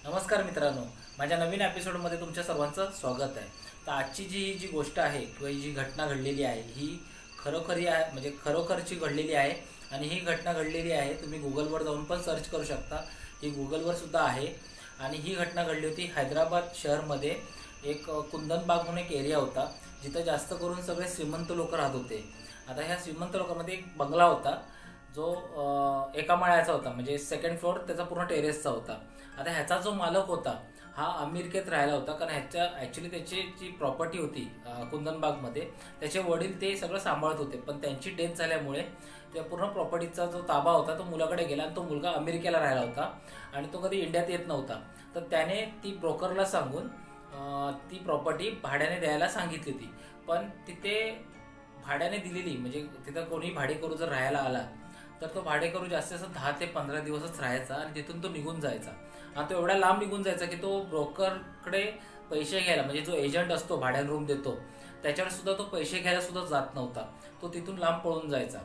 नमस्कार मित्रांनो, माझ्या नवीन एपिसोडमध्ये तुमच्या सर्वांचं स्वागत आहे। तर आजची जी गोष्ट आहे किंवा जी घटना घडलेली आहे ही खरोखरी आहे, म्हणजे खरोखरची घडलेली आहे। आणि ही घटना घडलेली आहे, तुम्ही गुगलवर जाऊन पण सर्च करू शकता, ही गुगलवर सुद्धा आहे। आणि ही घटना घडली होती हैदराबाद शहरमध्ये। एक कुंदनबाग म्हणून एक एरिया होता, जिथं जास्त करून सगळे श्रीमंत लोक राहत होते। आता ह्या श्रीमंत लोकांमध्ये एक बंगला होता, जो एका माळ्याचा होता, म्हणजे सेकंड फ्लोअर त्याचा पूर्ण टेरेसचा होता। आता ह्याचा जो मालक होता हा अमेरिकेत राहायला होता, कारण ह्याच्या ॲक्च्युली त्याची जी प्रॉपर्टी होती कुंदनबागमध्ये, त्याचे वडील ते सगळं सांभाळत होते। पण त्यांची डेथ झाल्यामुळे त्या पूर्ण प्रॉपर्टीचा जो ताबा होता तो मुलाकडे गेला, आणि तो मुलगा अमेरिकेला राहायला होता आणि तो कधी इंडियात येत नव्हता। तर त्याने ती ब्रोकरला सांगून ती प्रॉपर्टी भाड्याने द्यायला सांगितली होती। पण तिथे भाड्याने दिलेली, म्हणजे तिथं कोणी भाडेकरू जर राहायला आला तर तो भाडेकरू जास्तीत जास्त 10 ते 15 दिवसच राहायचा आणि तिथून तो निघून जायचा। आणि तो एवढा लांब निघून जायचा की तो ब्रोकरकडे पैसे घ्यायला, म्हणजे जो एजंट असतो भाड्याने रूम देतो त्याच्यावर सुद्धा तो पैसे घ्यायला सुद्धा जात नव्हता, तो तिथून लांब पळून जायचा।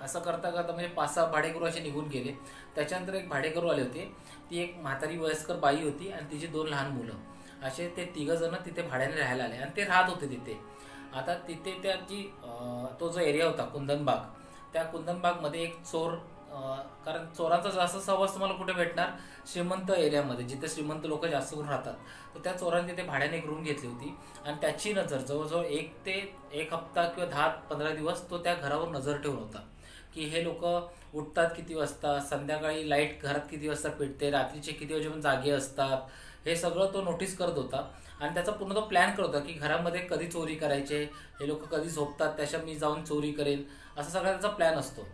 असं करता करता म्हणजे 5-6 भाडेकरू असे निघून गेले। त्याच्यानंतर एक भाडेकरू आले होते, ती एक म्हातारी वयस्कर बाई होती आणि तिची 2 लहान मुलं, असे ते 3 जण तिथे भाड्याने राहायला आले आणि ते राहत होते तिथे। आता तिथे तो जो एरिया होता कुंदनबाग, त्या कुंदनबागमध्ये एक चोर, कारण चोरांचा जास्त सहवास तुम्हाला कुठे भेटणार, श्रीमंत एरियामध्ये जिथे श्रीमंत लोक जास्त करून राहतात। तर त्या चोरांनी तिथे भाड्याने एक रूम घेतली होती आणि त्याची नजर जवळजवळ 1 हप्ता किंवा 10-15 दिवस तो त्या घरावर नजर ठेवून होता, की हे लोक उठतात किती वाजता, संध्याकाळी लाईट घरात किती वाजता पेटते, रात्रीचे किती वाजेपर्यंत जागे असतात, हे सगळं तो नोटीस करत होता। आणि त्याचा पूर्ण तो प्लॅन करत होता की घरामध्ये कधी चोरी करायचे, हे लोक कधी झोपतात त्याच्या मी जाऊन चोरी करेन, असा सगळा त्याचा प्लॅन असतो।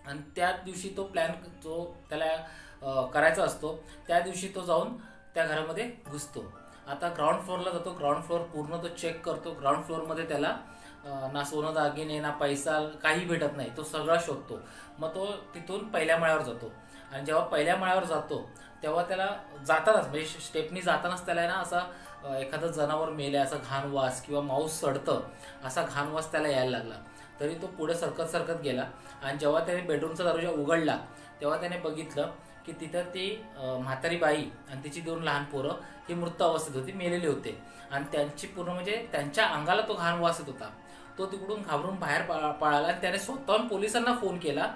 आणि त्या दिवशी तो प्लॅन जो त्याला करायचा असतो त्या दिवशी तो जाऊन त्या घरामध्ये घुसतो। आता ग्राउंड फ्लोअरला जातो, ग्राउंड फ्लोअर पूर्ण तो चेक करतो। ग्राउंड फ्लोअरमध्ये त्याला ना सोनं दागिने ना पैसा काही भेटत नाही, तो सगळा शोधतो। मग तो तिथून पहिल्या माळ्यावर जातो आणि जेव्हा पहिल्या माळ्यावर जातो तेव्हा त्याला जातानाच, म्हणजे स्टेपनी जातानाच त्याला ना असा एखादं जनावर मेले असा घाण वास किंवा मांस सडतं असा घाण वास त्याला यायला लागला। तरी तो पुढे सरकत सरकत गेला आणि जेव्हा त्याने बेडरूमचा दरवाजा उघडला तेव्हा त्याने बघितलं की तिथं ती म्हातारी बाई आणि तिची 2 लहान पोरं ही मृत अवस्थेत होती, मेलेले होते। आणि त्यांची पूर्ण म्हणजे त्यांच्या अंगाला तो घाण वास येत होता। तो तिकडून घाबरून बाहेर पळाला आणि त्याने स्वतःहून पोलिसांना फोन केला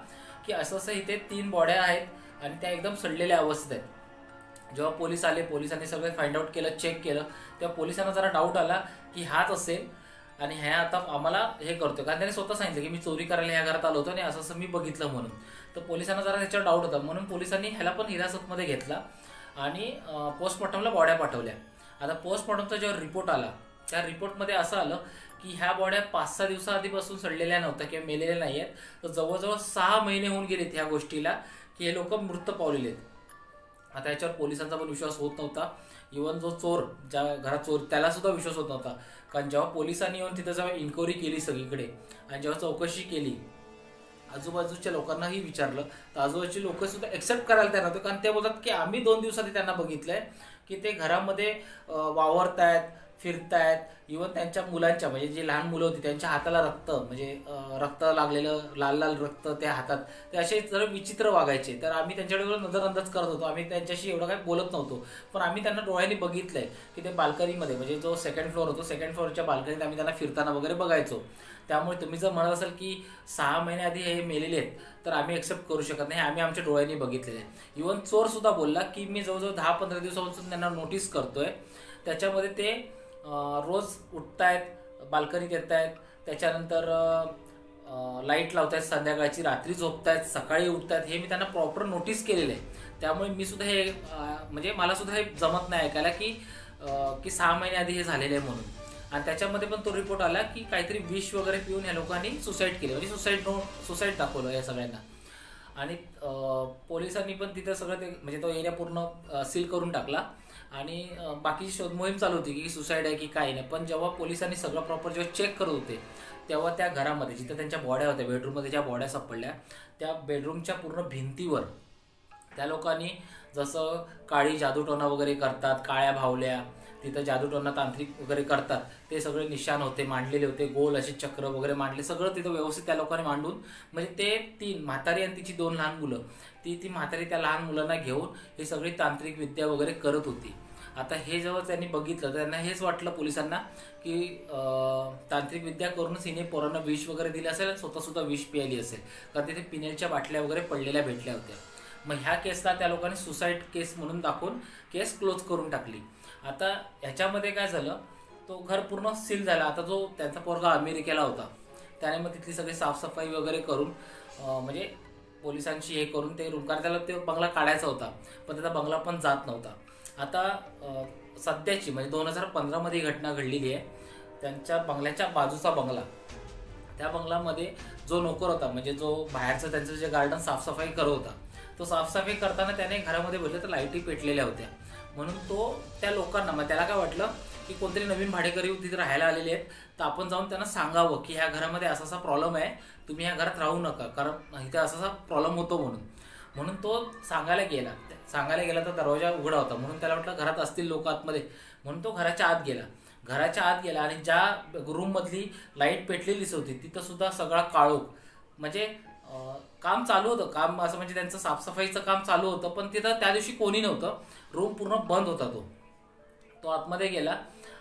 की असं असं इथे 3 बॉड्या आहेत आणि त्या एकदम सडलेल्या अवस्थेत आहेत। जेव्हा पोलीस आले, पोलिसांनी सगळं फाइंड आउट केलं, चेक केलं, तेव्हा पोलिसांना जरा डाऊट आला की हाच असेल आणि ह्या आता आम्हाला हे करतो, कारण त्याने स्वतः सांगितलं की मी चोरी करायला ह्या घरात आलो होतो आणि असं असं मी बघितलं म्हणून। तर पोलिसांना जरा त्याच्यावर डाऊट होता, म्हणून पोलिसांनी ह्याला पण हिरासतमध्ये घेतला आणि पोस्टमॉर्टमला बॉड्या पाठवल्या। आता पोस्टमॉर्टमचा जेव्हा रिपोर्ट आला त्या रिपोर्टमध्ये असं आलं की ह्या बॉड्या 5-6 दिवसाआधीपासून सडलेल्या नव्हत्या किंवा मेलेल्या नाही आहेत, तर जवळजवळ 6 महिने होऊन गेलेत ह्या गोष्टीला की हे लोक मृत पावलेले आहेत। आता याच्यावर पोलिसांचा पण विश्वास होत नव्हता, इव्हन जो चोर, ज्या घरात चोर, त्याला सुद्धा विश्वास होत नव्हता। कारण जेव्हा पोलिसांनी येऊन तिथं जेव्हा इन्क्वायरी केली सगळीकडे आणि जेव्हा चौकशी केली, आजूबाजूच्या लोकांनाही विचारलं, तर आजूबाजूचे लोक सुद्धा एक्सेप्ट करायला तयार नव्हते। कारण ते बोलतात की आम्ही 2 दिवसांनी त्यांना बघितलंय की ते घरामध्ये वावरतायत, फिरतायत, इव्हन त्यांच्या मुलांच्या, म्हणजे जी लहान मुलं होती त्यांच्या हाताला रक्त, म्हणजे रक्त लागलेलं लाल लाल रक्त त्या हातात, ते असे जरा विचित्र वागायचे। तर आम्ही त्यांच्याकडे नजरअंदाज करत होतो, आम्ही त्यांच्याशी एवढं काही बोलत नव्हतो, पण आम्ही त्यांना डोळ्यांनी बघितलंय की ते बाल्कनीमध्ये, म्हणजे जो सेकंड फ्लोअर होतो, सेकंड फ्लोअरच्या बाल्कनीत आम्ही त्यांना फिरताना वगैरे बघायचो। त्यामुळे तुम्ही जर म्हणत असाल की 6 महिने आधी हे मेलेले आहेत, तर आम्ही एक्सेप्ट करू शकत नाही, आम्ही आमच्या डोळ्यांनी बघितलेले आहे। इव्हन चोर सुद्धा बोलला की मी जवळजवळ 10-15 दिवसापासून त्यांना नोटीस करतोय, त्याच्यामध्ये ते रोज उठतायत, बाल्कनीत येत आहेत, त्याच्यानंतर लाईट लावतायत संध्याकाळची, रात्री झोपतायत, सकाळी उठतायत, हे मी त्यांना प्रॉपर नोटीस केलेलं आहे। त्यामुळे मी सुद्धा हे म्हणजे मला सुद्धा हे जमत नाही ऐकायला की 6 महिने आधी हे झालेलं आहे म्हणून। आणि त्याच्यामध्ये पण तो रिपोर्ट आला की काहीतरी विष वगैरे पिऊन या लोकांनी सुसाईड केले, म्हणजे सुसाईड दाखवलं या सगळ्यांना। आणि पोलिसांनी पण तिथं सगळं ते, म्हणजे तो एरिया पूर्ण सील करून टाकला आणि बाकीची शोध मोहीम चालू होती की सुसाईड आहे की काही नाही। पण जेव्हा पोलिसांनी सगळं प्रॉपर जेव्हा चेक करत होते तेव्हा त्या घरामध्ये जिथं त्यांच्या बॉड्या होत्या, बेडरूममध्ये ज्या बॉड्या सापडल्या, त्या बेडरूमच्या पूर्ण भिंतीवर त्या लोकांनी जसं काळी जादूटोना वगैरे करतात, काळ्या भावल्या, तिथं जादूटोना तांत्रिक वगैरे करतात ते सगळे निशाण होते, मांडलेले होते, गोल असे चक्र वगैरे मांडले, सगळं तिथं व्यवस्थित त्या लोकांनी मांडून, म्हणजे ते 3 म्हातारी आणि तिची 2 लहान मुलं, ती म्हातारी त्या लहान मुलांना घेऊन ही सगळी तांत्रिक विद्या वगैरे करत होती. आता हे जेव्हा त्यांनी बघितलं त्यांना हेच वाटलं पोलिसांना की तांत्रिक विद्या करूनच हिने पोरांना विष वगैरे दिलं असेल आणि स्वतः सुद्धा विष प्यायली असेल, कारण तिथे पिण्याच्या बाटल्या वगैरे पडलेल्या भेटल्या होत्या. मग ह्या केसला त्या लोकांनी सुसाईड केस म्हणून दाखवून केस क्लोज करून टाकली. आता ह्याच्यामध्ये काय झालं, तो घर पूर्ण सील झाला. आता जो त्यांचा पोरगा अमेरिकेला होता त्याने मग तिथली सगळी साफसफाई वगैरे करून म्हणजे पोलिसांशी हे करून ते रूम, कारण त्याला ते बंगला काढायचा होता पण त्याचा बंगला पण जात नव्हता. आता सध्याची म्हणजे 2015मध्ये ही घटना घडलेली आहे. त्यांच्या बंगल्याच्या बाजूचा बंगला, त्या बंगलामध्ये जो नोकर होता, म्हणजे जो बाहेरचं त्यांचं जे गार्डन साफसफाई करत होता, तो साफसफाई करताना त्याने घरामध्ये बघितलं तर लाईटी पेटलेल्या होत्या. म्हणून तो त्या लोकांना, मग त्याला काय वाटलं की कोणतरी नवीन भाडेकरी तिथे राहायला आलेले आहेत, तर आपण जाऊन त्यांना सांगावं की ह्या घरामध्ये असा असा प्रॉब्लेम आहे, तुम्ही ह्या घरात राहू नका, कारण इथे असा असा प्रॉब्लेम होतो म्हणून तो सांगायला गेला तर दरवाजा उघडा होता. म्हणून त्याला वाटलं घरात असतील लोक आतमध्ये, म्हणून तो घराच्या आत गेला आणि ज्या रूममधली लाईट पेटलेलीच होती तिथं सुद्धा सगळा काळोख, म्हणजे काम चालू होतं, काम असं म्हणजे त्यांचं साफसफाईचं काम चालू होतं, पण तिथं त्या दिवशी कोणी नव्हतं, रूम पूर्ण बंद होता. तो आतमध्ये गेला,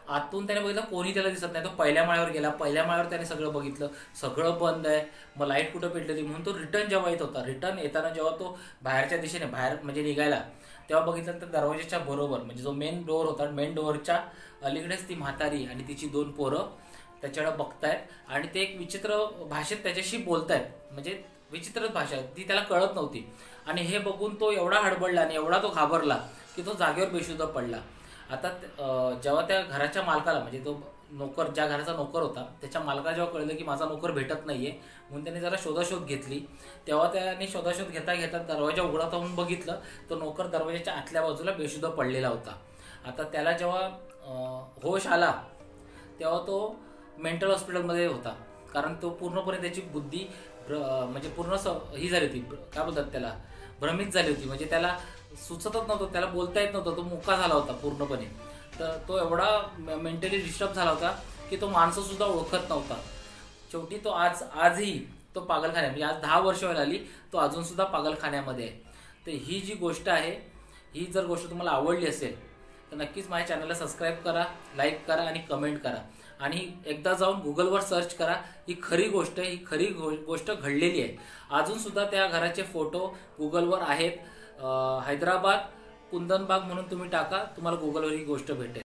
आतून त्याने बघितलं कोणी त्याला दिसत नाही. तो पहिल्या माळ्यावर गेला, पहिल्या माळ्यावर त्याने सगळं बघितलं, सगळं बंद आहे. मग लाईट कुठं पेटलेली म्हणून तो रिटर्न जेव्हा येत होता, रिटर्न येताना जेव्हा तो बाहेरच्या दिशेने बाहेर म्हणजे निघायला, तेव्हा बघितलं तर दरवाजाच्या बरोबर म्हणजे जो मेन डोअर होता, मेन डोअरच्या अलीकडेच ती म्हातारी आणि तिची 2 पोरं त्याच्याकडे बघतायत आणि ते एक विचित्र भाषेत त्याच्याशी बोलतायत, म्हणजे विचित्रच भाषा आहे, ती त्याला कळत नव्हती. आणि हे बघून तो एवढा हडबडला आणि एवढा तो घाबरला की तो जागेवर बेशुद्ध पडला. आता जेव्हा त्या घराच्या मालकाला, म्हणजे तो नोकर, ज्या घराचा नोकर होता त्याच्या मालकाला जेव्हा कळलं की माझा नोकर भेटत नाहीये, म्हणून त्याने जरा शोधाशोध घेतली. तेव्हा त्याने शोधाशोध घेता दरवाजा उघडा होऊन बघितलं तर नोकर दरवाजाच्या आतल्या बाजूला बेशुद्ध पडलेला होता. आता त्याला जेव्हा होश आला तेव्हा तो मेंटल हॉस्पिटलमध्ये होता, कारण तो पूर्णपणे त्याची बुद्धी म्हणजे पूर्ण ही झाली होती, काय बोलतात त्याला, भ्रमित झाली होती, म्हणजे त्याला सुचतच नव्हतं, त्याला बोलता येत नव्हतं, तो मुका झाला होता पूर्णपणे. तर तो एवढा मेंटली डिस्टर्ब झाला होता की तो माणसं सुद्धा ओळखत नव्हता. शेवटी तो आजही तो पागलखान्यात, म्हणजे आज 10 वर्ष व्हायला आली, तो अजून सुद्धा पागलखान्यामध्ये आहे. तर ही जी गोष्ट आहे, ही जर गोष्ट तुम्हाला आवडली असेल तर नक्कीच माझ्या चॅनलला सबस्क्राईब करा, लाईक करा आणि कमेंट करा. आणि एकदा जाऊन गुगलवर सर्च करा, ही खरी गोष्ट घडलेली आहे. अजून सुद्धा त्या घराचे फोटो गुगलवर आहेत. हैदराबाद कुंदनबाग म्हणून तुम्ही टाका, तुम्हाला गुगलवर ही गोष्ट भेटेल.